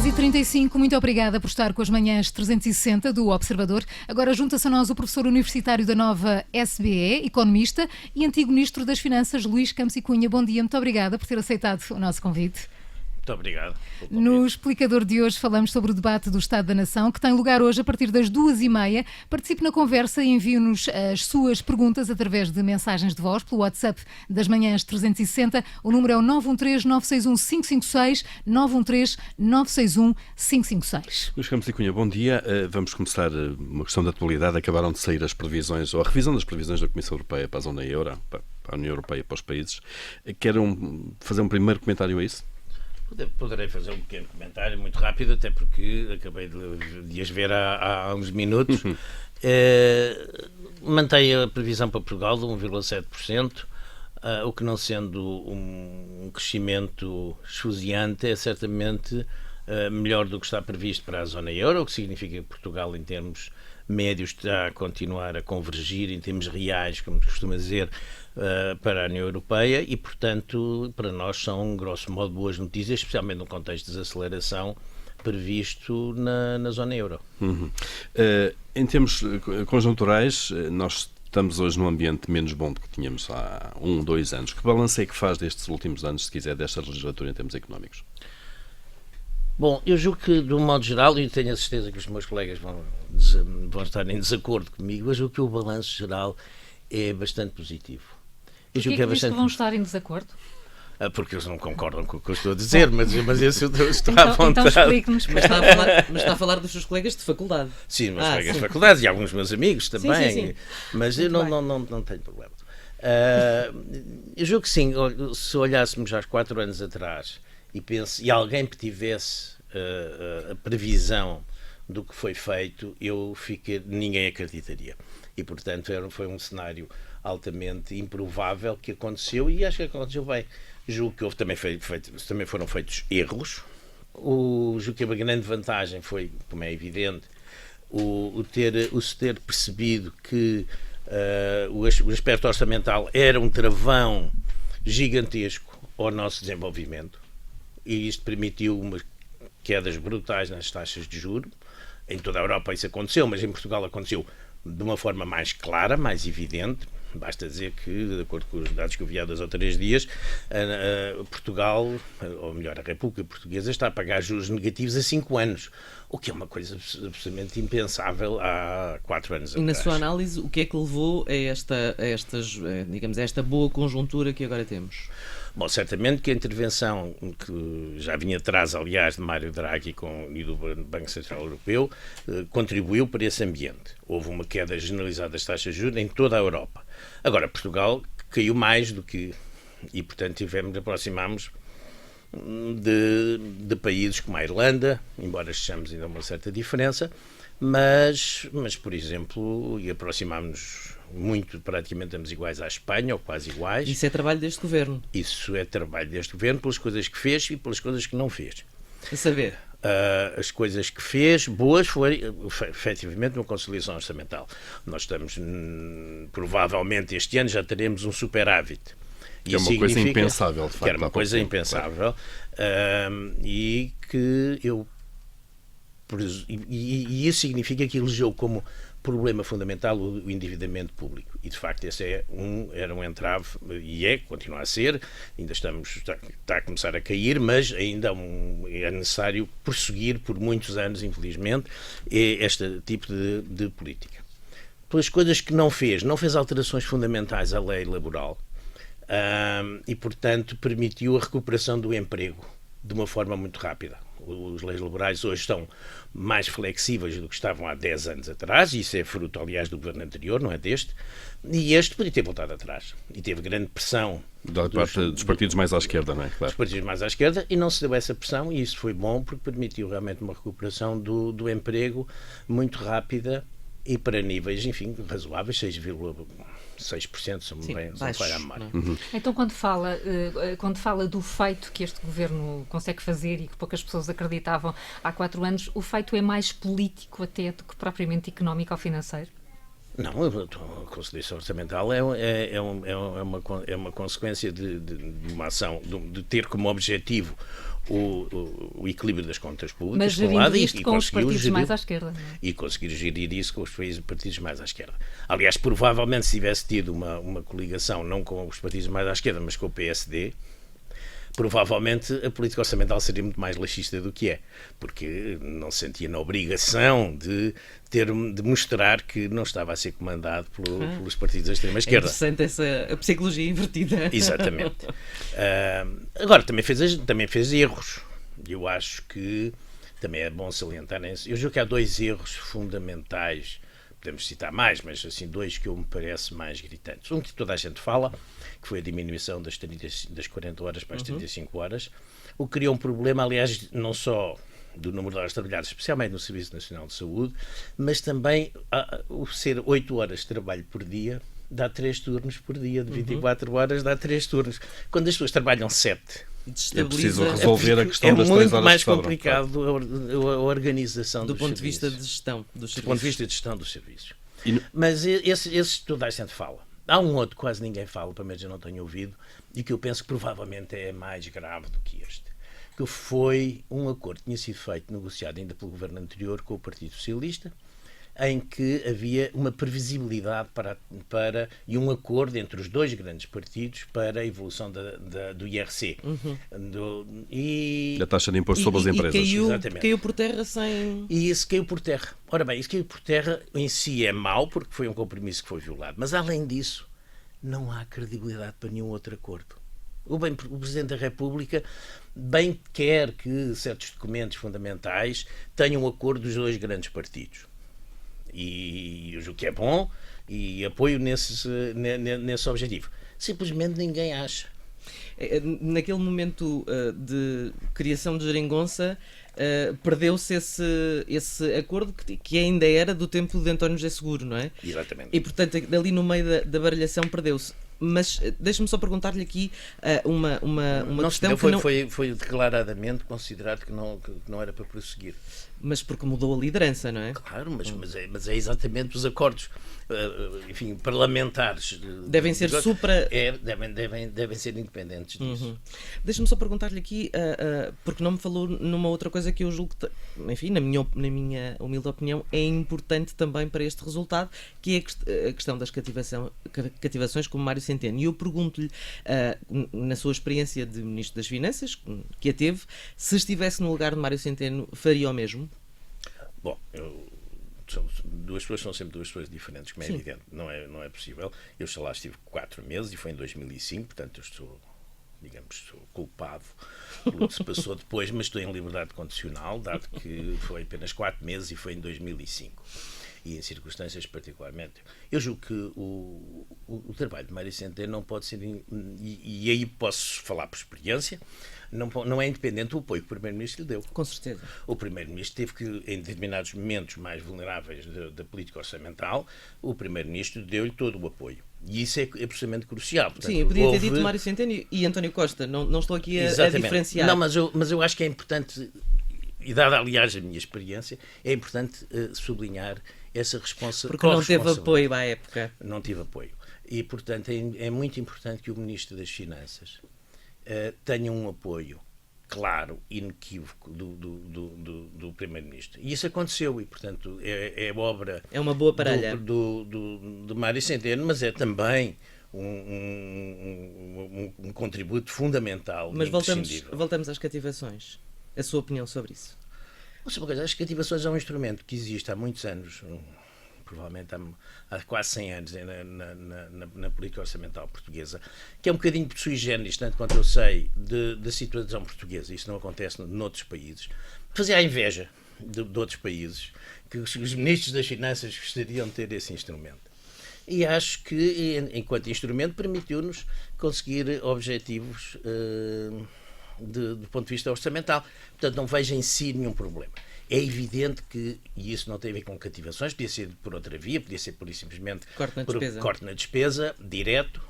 10h35, muito obrigada por estar com as manhãs 360 do Observador. Agora junta-se a nós o professor universitário da Nova SBE, economista e antigo ministro das Finanças, Luís Campos e Cunha. Bom dia, muito obrigada por ter aceitado o nosso convite. Muito obrigado. No explicador de hoje falamos sobre o debate do Estado da Nação, que tem lugar hoje a partir das 2h30. Participe na conversa e envie-nos as suas perguntas através de mensagens de voz pelo WhatsApp das manhãs 360. O número é o 913-961-556, 913-961-556. Luís Campos e Cunha, bom dia. Vamos começar uma questão de atualidade. Acabaram de sair as previsões, ou a revisão das previsões da Comissão Europeia para a zona euro, para a União Europeia, para os países. Querem fazer um primeiro comentário a isso? Poderei fazer um pequeno comentário muito rápido, até porque acabei de as ver há uns minutos. Mantém a previsão para Portugal de 1,7%, o que, não sendo um crescimento esfuziante, é certamente melhor do que está previsto para a zona euro, o que significa que Portugal, em termos médios, está a continuar a convergir em termos reais, como se costuma dizer, para a União Europeia e, portanto, para nós são, grosso modo, boas notícias, especialmente no contexto de desaceleração previsto na zona euro. Em termos conjunturais, nós estamos hoje num ambiente menos bom do que tínhamos há 2 anos. Que balanço é que faz destes últimos anos, se quiser, desta legislatura em termos económicos? Bom, eu julgo que, de um modo geral, e tenho a certeza que os meus colegas vão estar em desacordo comigo, mas julgo que o balanço geral é bastante positivo. Porquê é que diz que vão estar em desacordo? Porque eles não concordam com o que eu estou a dizer, mas esse eu estou à vontade. Então explique-nos. Mas está a falar dos seus colegas de faculdade. Sim, meus colegas de faculdade e alguns meus amigos também. Sim. Mas eu não tenho problema. Eu julgo que sim, se olhássemos há 4 anos atrás e alguém que tivesse a previsão do que foi feito, ninguém acreditaria. E, portanto, foi um cenário altamente improvável que aconteceu e acho que aconteceu bem. Julgo que também foram feitos erros. Julgo que a grande vantagem foi, como é evidente, se ter percebido que o aspecto orçamental era um travão gigantesco ao nosso desenvolvimento e isto permitiu umas quedas brutais nas taxas de juros. Em toda a Europa isso aconteceu, mas em Portugal aconteceu de uma forma mais clara, mais evidente. Basta dizer que, de acordo com os dados que eu vi há 2 ou 3 dias, Portugal, ou melhor, a República Portuguesa, está a pagar juros negativos há 5 anos, o que é uma coisa absolutamente impensável há 4 anos atrás. E na sua análise, o que é que levou a esta boa conjuntura que agora temos? Bom, certamente que a intervenção que já vinha atrás, aliás, de Mário Draghi e do Banco Central Europeu contribuiu para esse ambiente. Houve uma queda generalizada das taxas de juros em toda a Europa. Agora, Portugal caiu mais do que... E, portanto, aproximámos de países como a Irlanda, embora estejamos ainda uma certa diferença, mas por exemplo, aproximámos muito, praticamente estamos iguais à Espanha, ou quase iguais. Isso é trabalho deste governo? Isso é trabalho deste governo pelas coisas que fez e pelas coisas que não fez. A saber? As coisas que fez, boas, foi efetivamente uma conciliação orçamental. Nós estamos, provavelmente este ano já teremos um superávit. Que é uma coisa impensável, de facto. Que era uma coisa impensável. E que e isso significa que elegeu como problema fundamental o endividamento público. E, de facto, esse era um entrave, e continua a ser, ainda está a começar a cair, mas ainda é necessário prosseguir por muitos anos, infelizmente, este tipo de política. Pelas coisas que não fez alterações fundamentais à lei laboral e, portanto, permitiu a recuperação do emprego de uma forma muito rápida. As leis laborais hoje estão mais flexíveis do que estavam há 10 anos atrás, e isso é fruto, aliás, do governo anterior, não é deste, e este podia ter voltado atrás. E teve grande pressão dos partidos mais à esquerda, não é? Claro. Dos partidos mais à esquerda, e não se deu essa pressão, e isso foi bom porque permitiu realmente uma recuperação do emprego muito rápida e para níveis, enfim, razoáveis, 6%, se me bem falha a memória. Então, quando fala do feito que este governo consegue fazer e que poucas pessoas acreditavam há 4 anos, o feito é mais político até do que propriamente económico ou financeiro? Não, a conciliação orçamental é uma consequência de uma ação, de ter como objetivo o equilíbrio das contas públicas, Mas por um gerindo lado, isto com os conseguiu partidos gerir, mais à esquerda. Não é? e conseguir gerir isso com os partidos mais à esquerda. Aliás, provavelmente se tivesse tido uma coligação, não com os partidos mais à esquerda, mas com o PSD, provavelmente a política orçamental seria muito mais laxista do que é, porque não se sentia na obrigação de mostrar que não estava a ser comandado pelos partidos da extrema-esquerda. É interessante a psicologia invertida. Exatamente. Agora, também fez erros. Eu acho que também é bom salientar nisso. Eu julgo que há 2 erros fundamentais, podemos citar mais, mas assim 2 que eu me parece mais gritantes. Um que toda a gente fala, que foi a diminuição das 40 horas para as 35 horas, o que criou um problema, aliás, não só do número de horas trabalhadas, especialmente no Serviço Nacional de Saúde, mas também o ser 8 horas de trabalho por dia dá 3 turnos por dia, de 24 horas dá 3 turnos. Quando as pessoas trabalham 7, é preciso resolver a questão das 3 horas. É muito mais complicado a organização do dos ponto serviços. de vista de gestão dos serviços. Do ponto de vista de gestão dos serviços. Mas esse toda a gente fala. Há um outro que quase ninguém fala, pelo menos eu não tenho ouvido, e que eu penso que provavelmente é mais grave do que este. Que foi um acordo que tinha sido feito, negociado ainda pelo governo anterior com o Partido Socialista, em que havia uma previsibilidade e um acordo entre os 2 grandes partidos para a evolução do IRC. Da taxa de imposto sobre as empresas. Caiu por terra sem... E isso caiu por terra. Ora bem, isso caiu por terra em si é mau, porque foi um compromisso que foi violado. Mas, além disso, não há credibilidade para nenhum outro acordo. O Presidente da República bem quer que certos documentos fundamentais tenham um acordo dos 2 grandes partidos. E eu julgo que é bom e apoio nesse objetivo. Simplesmente ninguém acha. Naquele momento de criação de geringonça, perdeu-se esse acordo que ainda era do tempo de António José Seguro, não é? Exatamente. E, portanto, ali no meio da baralhação perdeu-se. Mas deixe-me só perguntar-lhe aqui uma questão que não... Foi declaradamente considerado que não era para prosseguir. Mas porque mudou a liderança, não é? Claro, mas é exatamente os acordos, enfim, parlamentares. Devem ser devem ser independentes disso. Deixa-me só perguntar-lhe aqui, porque não me falou numa outra coisa que eu julgo que, enfim, na minha humilde opinião, é importante também para este resultado, que é a questão das cativações como Mário Centeno. E eu pergunto-lhe, na sua experiência de Ministro das Finanças, que a teve, se estivesse no lugar de Mário Centeno, faria o mesmo? Bom, 2 pessoas são sempre 2 pessoas diferentes, como é evidente. Não é possível. Eu só lá estive 4 meses e foi em 2005, portanto eu estou culpado pelo que se passou depois, mas estou em liberdade condicional, dado que foi apenas 4 meses e foi em 2005. E em circunstâncias particularmente. Eu julgo que o trabalho de Mário Centeno não pode ser, e aí posso falar por experiência, não é independente do apoio que o Primeiro-Ministro lhe deu. Com certeza. O Primeiro-Ministro teve que, em determinados momentos mais vulneráveis da política orçamental, o Primeiro-Ministro deu-lhe todo o apoio. E isso é absolutamente crucial. Portanto, sim, eu podia ter dito Mário Centeno e António Costa. Não estou aqui a diferenciar. Não, mas eu acho que é importante, e dada aliás a minha experiência, é importante sublinhar essa responsabilidade. Porque não teve apoio à época. Não tive apoio. E, portanto, é muito importante que o Ministro das Finanças tenha um apoio claro, inequívoco do Primeiro-Ministro. E isso aconteceu e, portanto, é obra... É uma boa parelha. Do Mário Centeno, mas é também um contributo fundamental. Mas voltamos às cativações. A sua opinião sobre isso? As cativações é um instrumento que existe há muitos anos, provavelmente há quase 100 anos na política orçamental portuguesa, que é um bocadinho sui generis, tanto quanto eu sei, da situação portuguesa. Isso não acontece noutros países. Fazia a inveja de outros países, que os ministros das Finanças gostariam de ter esse instrumento. E acho que, enquanto instrumento, permitiu-nos conseguir objetivos do ponto de vista orçamental. Portanto, não vejo em si nenhum problema. É evidente que, e isso não tem a ver com cativações, podia ser por outra via, podia ser por simplesmente corte na despesa, direto.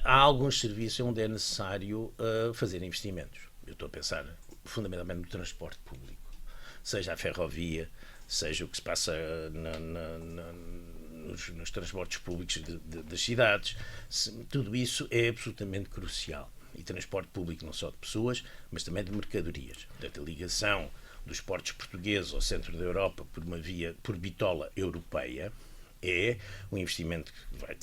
Há alguns serviços onde é necessário fazer investimentos. Eu estou a pensar fundamentalmente no transporte público, seja a ferrovia, seja o que se passa nos transportes públicos das cidades. Tudo isso é absolutamente crucial. e transporte público não só de pessoas, mas também de mercadorias. Portanto, a ligação dos portos portugueses ao centro da Europa por uma via, por bitola europeia, é um investimento que vai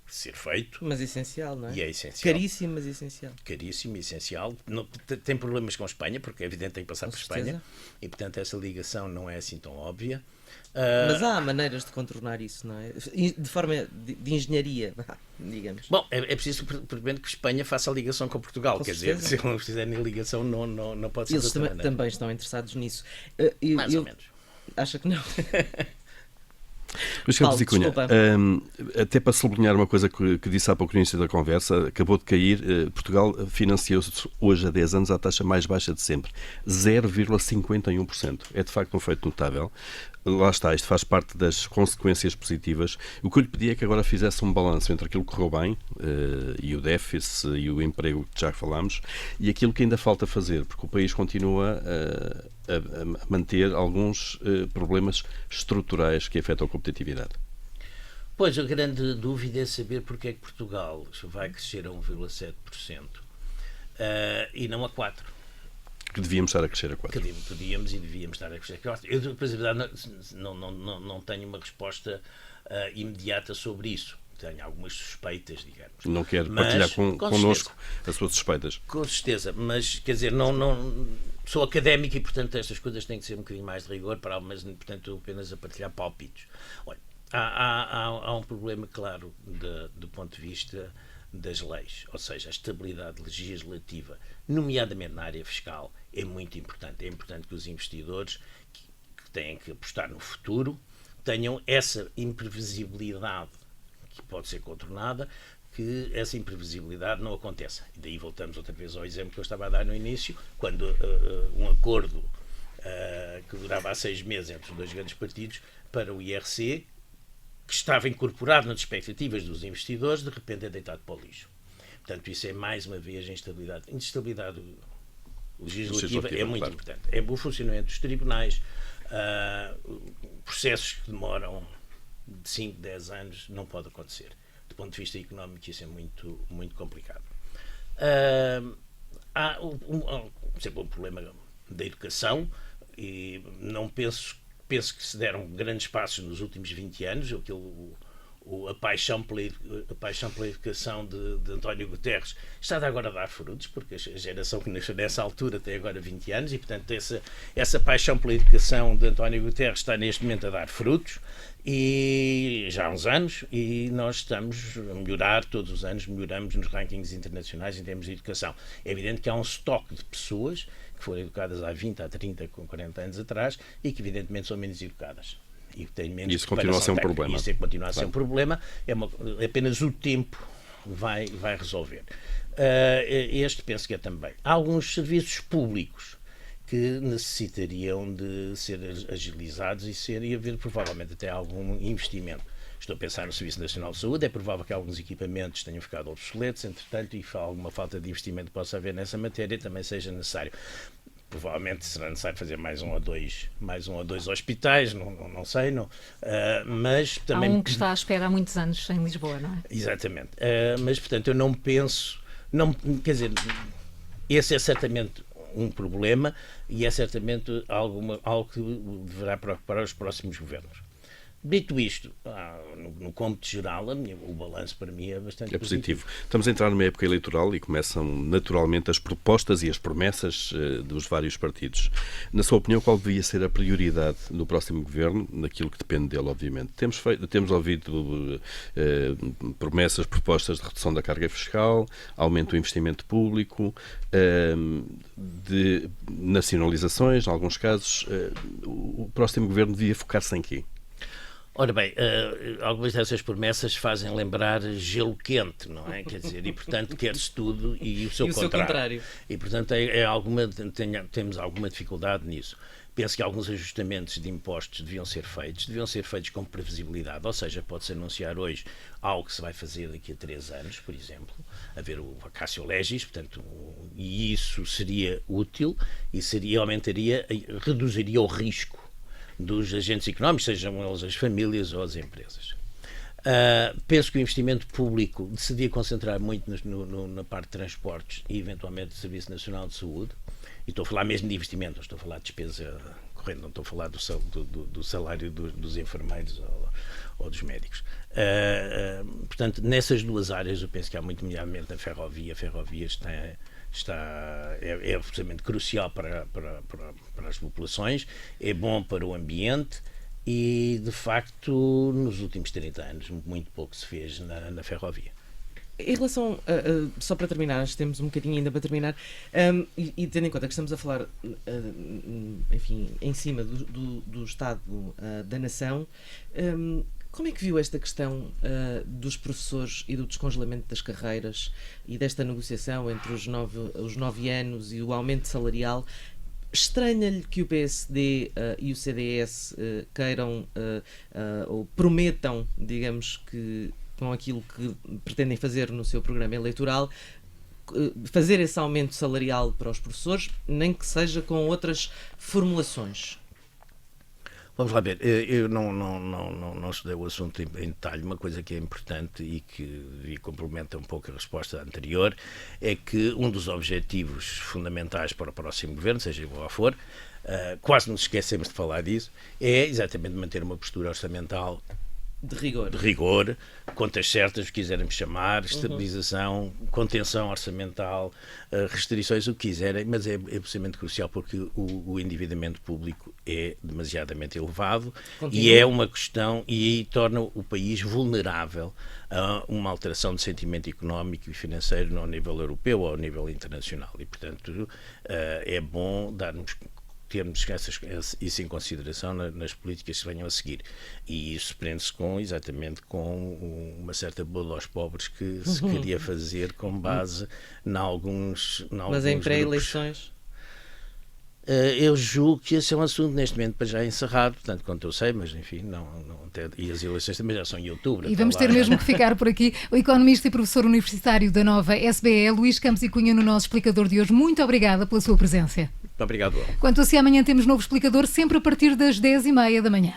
ser feito. Mas essencial, não é? E é essencial. Caríssimo, mas essencial. Caríssimo e essencial. Não, tem problemas com a Espanha, porque é evidente que tem que passar por Espanha, e portanto essa ligação não é assim tão óbvia. Mas há maneiras de contornar isso, não é? De forma de engenharia, digamos. Bom, é preciso, primeiro, que Espanha faça a ligação com Portugal. Com Quer certeza. dizer, se não fizerem a ligação, não pode ser de Eles outra maneira. também estão interessados nisso. Mais ou menos. Acha que não? Luís Campos e Cunha, desculpa. até para sublinhar uma coisa que disse há pouco no início da conversa, acabou de cair, Portugal financiou-se hoje há 10 anos à taxa mais baixa de sempre, 0,51%. É de facto um feito notável. Lá está, isto faz parte das consequências positivas. O que eu lhe pedi é que agora fizesse um balanço entre aquilo que correu bem, e o déficit e o emprego que já falámos, e aquilo que ainda falta fazer, porque o país continua a manter alguns problemas estruturais que afetam a competitividade. Pois, a grande dúvida é saber porque é que Portugal vai crescer a 1,7% e não a 4%. Que devíamos estar a crescer a 4%. Que podíamos e devíamos estar a crescer a 4%. Eu, depois, na verdade, não tenho uma resposta imediata sobre isso. Tenho algumas suspeitas, digamos. Não quero partilhar connosco as suas suspeitas. Com certeza, mas, quer dizer, sou académico e, portanto, estas coisas têm que ser um bocadinho mais de rigor, mas, portanto, apenas a partilhar palpites. Olha, há um problema claro do ponto de vista das leis, ou seja, a estabilidade legislativa, nomeadamente na área fiscal, é muito importante. É importante que os investidores que têm que apostar no futuro tenham essa imprevisibilidade que pode ser contornada, que essa imprevisibilidade não aconteça. E daí voltamos outra vez ao exemplo que eu estava a dar no início, quando um acordo que durava há 6 meses entre os dois grandes partidos para o IRC, que estava incorporado nas expectativas dos investidores, de repente é deitado para o lixo. Portanto, isso é mais uma vez a instabilidade. A instabilidade legislativa é muito importante. É o funcionamento dos tribunais, processos que demoram de 5, 10 anos, não pode acontecer. Do ponto de vista económico, isso é muito, muito complicado. Há sempre um problema da educação, e não penso que se deram grandes passos nos últimos 20 anos. A paixão pela educação de António Guterres está agora a dar frutos, porque a geração que nasceu nessa altura tem agora 20 anos e, portanto, essa paixão pela educação de António Guterres está neste momento a dar frutos, e já há uns anos, e nós estamos a melhorar, todos os anos melhoramos nos rankings internacionais em termos de educação. É evidente que há um estoque de pessoas que foram educadas há 20, há 30, com 40 anos atrás e que evidentemente são menos educadas. E tem menos isso continua a ser um problema. Isso continua a ser um problema. Apenas o tempo vai resolver. Este penso que é também. Há alguns serviços públicos que necessitariam de ser agilizados e haver provavelmente até algum investimento. Estou a pensar no Serviço Nacional de Saúde. É provável que alguns equipamentos tenham ficado obsoletos, entretanto, e alguma falta de investimento que possa haver nessa matéria também seja necessário. Provavelmente será necessário fazer mais um ou dois hospitais, não sei, mas também... Há um que está à espera há muitos anos em Lisboa, não é? Exatamente. Mas, portanto, eu não penso... quer dizer, esse é certamente um problema e é certamente algo que deverá preocupar os próximos governos. Dito isto, no cômputo geral, o balanço para mim é bastante positivo. Estamos a entrar numa época eleitoral e começam naturalmente as propostas e as promessas dos vários partidos. Na sua opinião, qual devia ser a prioridade do próximo governo, naquilo que depende dele, obviamente? Temos ouvido promessas, propostas de redução da carga fiscal, aumento do investimento público, de nacionalizações, em alguns casos. O próximo governo devia focar-se em quê? Ora bem, algumas dessas promessas fazem lembrar gelo quente, não é? Quer dizer, e portanto quer-se tudo e o seu contrário. E portanto temos alguma dificuldade nisso. Penso que alguns ajustamentos de impostos deviam ser feitos com previsibilidade, ou seja, pode-se anunciar hoje algo que se vai fazer daqui a 3 anos, por exemplo, haver o vacatio legis, portanto, e isso seria útil e reduziria o risco dos agentes económicos, sejam eles as famílias ou as empresas. Penso que o investimento público se devia concentrar muito na parte de transportes e eventualmente do Serviço Nacional de Saúde. E estou a falar mesmo de investimento, não estou a falar de despesa corrente, não estou a falar do salário dos enfermeiros ou dos médicos. Portanto, nessas duas áreas eu penso que há muito, nomeadamente na ferrovia. A ferrovia é absolutamente crucial para as populações, é bom para o ambiente e, de facto, nos últimos 30 anos muito pouco se fez na ferrovia. Em relação, só para terminar, acho que temos um bocadinho ainda para terminar, e tendo em conta que estamos a falar, enfim, em cima do Estado da Nação, como é que viu esta questão dos professores e do descongelamento das carreiras e desta negociação entre os 9 anos e o aumento salarial? Estranha-lhe que o PSD e o CDS queiram ou prometam, digamos que com aquilo que pretendem fazer no seu programa eleitoral, fazer esse aumento salarial para os professores, nem que seja com outras formulações? Vamos lá ver, eu não estudei o assunto em detalhe. Uma coisa que é importante e complementa um pouco a resposta anterior é que um dos objetivos fundamentais para o próximo governo, seja qual for, quase nos esquecemos de falar disso, é exatamente manter uma postura orçamental de rigor, contas certas, se quiserem chamar, estabilização, contenção orçamental, restrições, o que quiserem, mas é absolutamente crucial porque o endividamento público é demasiadamente elevado. Continua. E é uma questão e torna o país vulnerável a uma alteração de sentimento económico e financeiro ao nível europeu ou ao nível internacional. E, portanto, é bom termos isso em consideração nas políticas que venham a seguir. E isso prende-se exatamente com uma certa bola aos pobres que se queria fazer com base em alguns Mas em pré-eleições? Eu julgo que esse é um assunto neste momento para já encerrado, portanto, quanto eu sei, mas enfim, e as eleições também já são em outubro. E vamos ter mesmo que ficar por aqui. O economista e professor universitário da Nova SBE, Luís Campos e Cunha, no nosso explicador de hoje. Muito obrigada pela sua presença. Muito obrigado. Quanto a si, amanhã temos novo explicador, sempre a partir das 10h30 da manhã.